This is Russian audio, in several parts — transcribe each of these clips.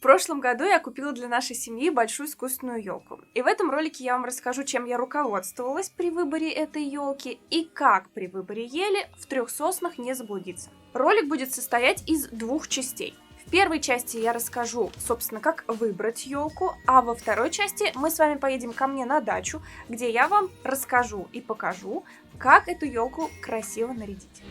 В прошлом году я купила для нашей семьи большую искусственную елку. И в этом ролике я вам расскажу, чем я руководствовалась при выборе этой елки и как при выборе ели в 3 соснах не заблудиться. Ролик будет состоять из 2 частей. В первой части я расскажу, собственно, как выбрать елку, а во второй части мы с вами поедем ко мне на дачу, где я вам расскажу и покажу, как эту елку красиво нарядить.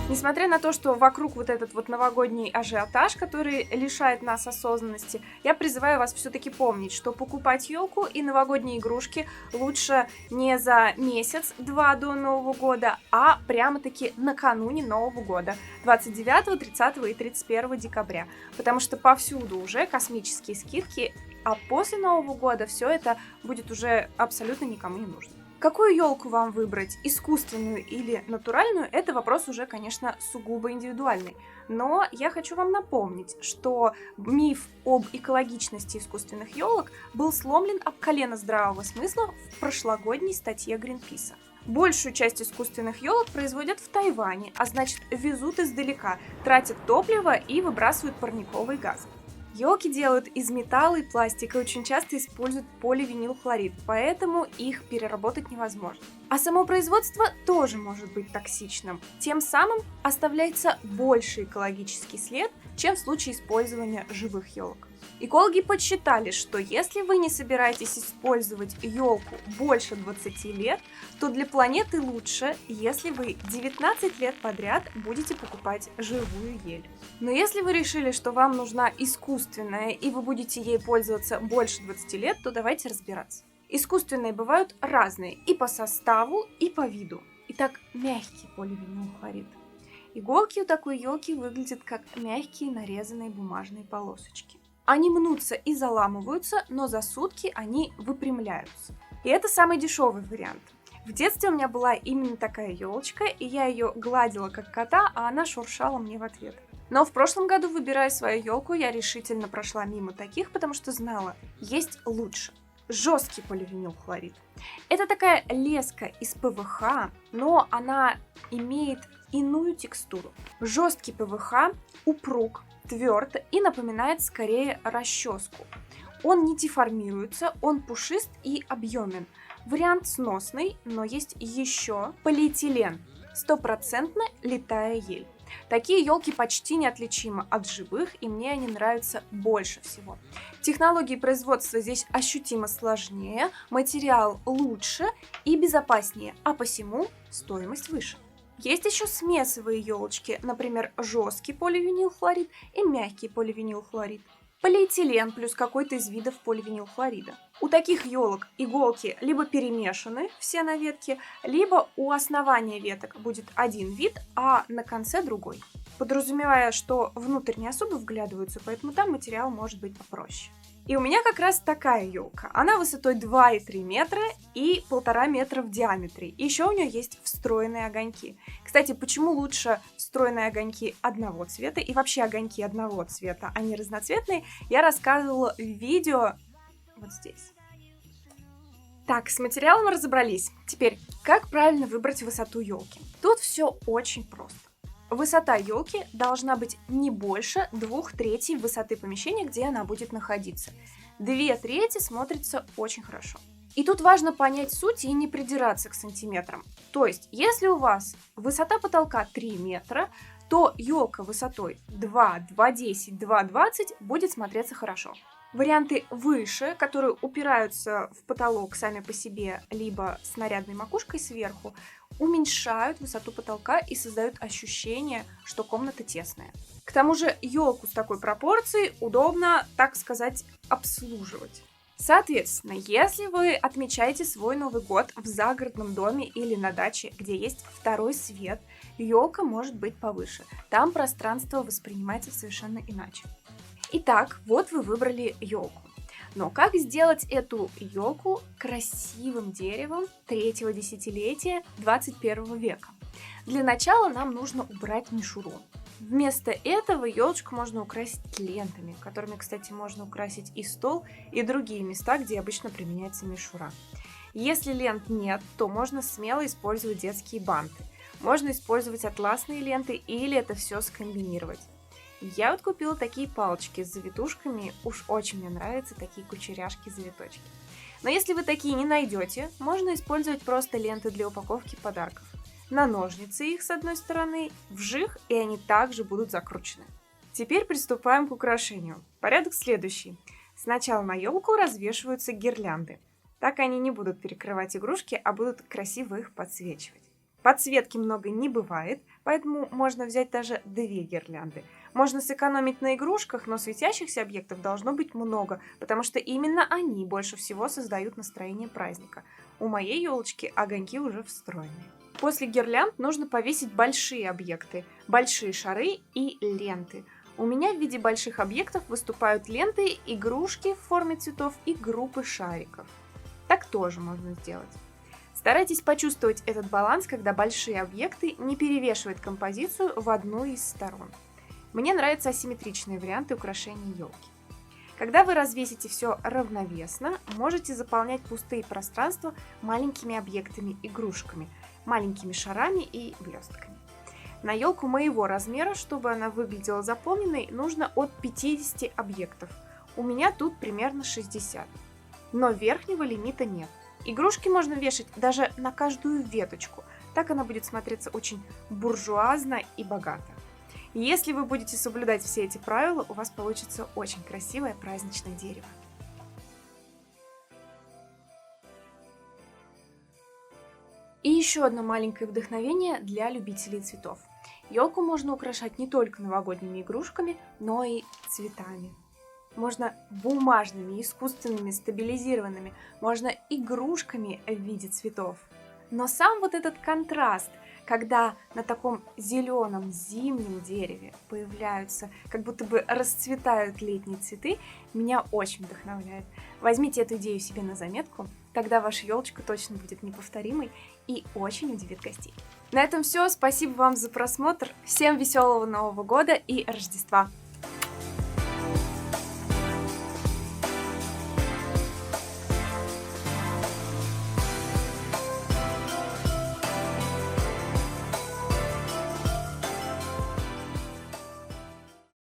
Несмотря на то, что вокруг вот этот вот новогодний ажиотаж, который лишает нас осознанности, я призываю вас все-таки помнить, что покупать елку и новогодние игрушки лучше не за месяц-два до Нового года, а прямо-таки накануне Нового года, 29, 30 и 31 декабря, потому что повсюду уже космические скидки, а после Нового года все это будет уже абсолютно никому не нужно. Какую елку вам выбрать, искусственную или натуральную, это вопрос уже, конечно, сугубо индивидуальный. Но я хочу вам напомнить, что миф об экологичности искусственных елок был сломлен об колено здравого смысла в прошлогодней статье Гринписа. Большую часть искусственных елок производят в Тайване, а значит везут издалека, тратят топливо и выбрасывают парниковый газ. Елки делают из металла и пластика и очень часто используют поливинилхлорид, поэтому их переработать невозможно. А само производство тоже может быть токсичным. Тем самым оставляется больше экологический след, чем в случае использования живых елок. Экологи подсчитали, что если вы не собираетесь использовать елку больше 20 лет, то для планеты лучше, если вы 19 лет подряд будете покупать живую ель. Но если вы решили, что вам нужна искусственная и вы будете ей пользоваться больше 20 лет, то давайте разбираться. Искусственные бывают разные и по составу, и по виду. Итак, мягкий поливинилхлорид. Иголки у такой елки выглядят как мягкие нарезанные бумажные полосочки. Они мнутся и заламываются, но за сутки они выпрямляются. И это самый дешевый вариант. В детстве у меня была именно такая елочка, и я ее гладила как кота, а она шуршала мне в ответ. Но в прошлом году, выбирая свою елку, я решительно прошла мимо таких, потому что знала, есть лучше. Жесткий поливинилхлорид. Это такая леска из ПВХ, но она имеет иную текстуру. Жесткий ПВХ упруг, тверд и напоминает скорее расческу. Он не деформируется, он пушист и объемен. Вариант сносный, но есть еще полиэтилен. Стопроцентно летая ель. Такие елки почти неотличимы от живых, и мне они нравятся больше всего. Технологии производства здесь ощутимо сложнее, материал лучше и безопаснее, а посему стоимость выше. Есть еще смесовые елочки, например, жесткий поливинилхлорид и мягкий поливинилхлорид. Полиэтилен плюс какой-то из видов поливинилхлорида. У таких елок иголки либо перемешаны все на ветке, либо у основания веток будет один вид, а на конце другой. Подразумевая, что внутрь не особо вглядываются, поэтому там материал может быть попроще. И у меня как раз такая елка. Она высотой 2,3 метра и 1,5 метра в диаметре. И еще у нее есть встроенные огоньки. Кстати, почему лучше встроенные огоньки одного цвета и вообще огоньки одного цвета, а не разноцветные, я рассказывала в видео вот здесь. Так, с материалом разобрались. Теперь, как правильно выбрать высоту елки? Тут все очень просто. Высота елки должна быть не больше 2/3 высоты помещения, где она будет находиться. 2/3 смотрится очень хорошо. И тут важно понять суть и не придираться к сантиметрам. То есть, если у вас высота потолка 3 метра, то елка высотой 2, 2,10, 2,20 будет смотреться хорошо. Варианты выше, которые упираются в потолок сами по себе, либо с нарядной макушкой сверху, уменьшают высоту потолка и создают ощущение, что комната тесная. К тому же елку с такой пропорцией удобно, так сказать, обслуживать. Соответственно, если вы отмечаете свой Новый год в загородном доме или на даче, где есть второй свет, елка может быть повыше. Там пространство воспринимается совершенно иначе. Итак, вот вы выбрали елку. Но как сделать эту елку красивым деревом 3-го десятилетия 21 века? Для начала нам нужно убрать мишуру. Вместо этого елочку можно украсить лентами, которыми, кстати, можно украсить и стол, и другие места, где обычно применяется мишура. Если лент нет, то можно смело использовать детские банты. Можно использовать атласные ленты или это все скомбинировать. Я вот купила такие палочки с завитушками, уж очень мне нравятся такие кучеряшки-завиточки. Но если вы такие не найдете, можно использовать просто ленты для упаковки подарков. На ножницы их с одной стороны, вжих, и они также будут закручены. Теперь приступаем к украшению. Порядок следующий. Сначала на елку развешиваются гирлянды. Так они не будут перекрывать игрушки, а будут красиво их подсвечивать. Подсветки много не бывает, поэтому можно взять даже 2 гирлянды. Можно сэкономить на игрушках, но светящихся объектов должно быть много, потому что именно они больше всего создают настроение праздника. У моей елочки огоньки уже встроены. После гирлянд нужно повесить большие объекты, большие шары и ленты. У меня в виде больших объектов выступают ленты, игрушки в форме цветов и группы шариков. Так тоже можно сделать. Старайтесь почувствовать этот баланс, когда большие объекты не перевешивают композицию в одну из сторон. Мне нравятся асимметричные варианты украшения елки. Когда вы развесите все равновесно, можете заполнять пустые пространства маленькими объектами-игрушками, маленькими шарами и блестками. На елку моего размера, чтобы она выглядела заполненной, нужно от 50 объектов. У меня тут примерно 60. Но верхнего лимита нет. Игрушки можно вешать даже на каждую веточку. Так она будет смотреться очень буржуазно и богато. Если вы будете соблюдать все эти правила, у вас получится очень красивое праздничное дерево. И еще одно маленькое вдохновение для любителей цветов. Елку можно украшать не только новогодними игрушками, но и цветами. Можно бумажными, искусственными, стабилизированными, можно игрушками в виде цветов. Но сам вот этот контраст, когда на таком зеленом зимнем дереве появляются, как будто бы расцветают летние цветы, меня очень вдохновляет. Возьмите эту идею себе на заметку, тогда ваша елочка точно будет неповторимой и очень удивит гостей. На этом все. Спасибо вам за просмотр. Всем веселого Нового года и Рождества!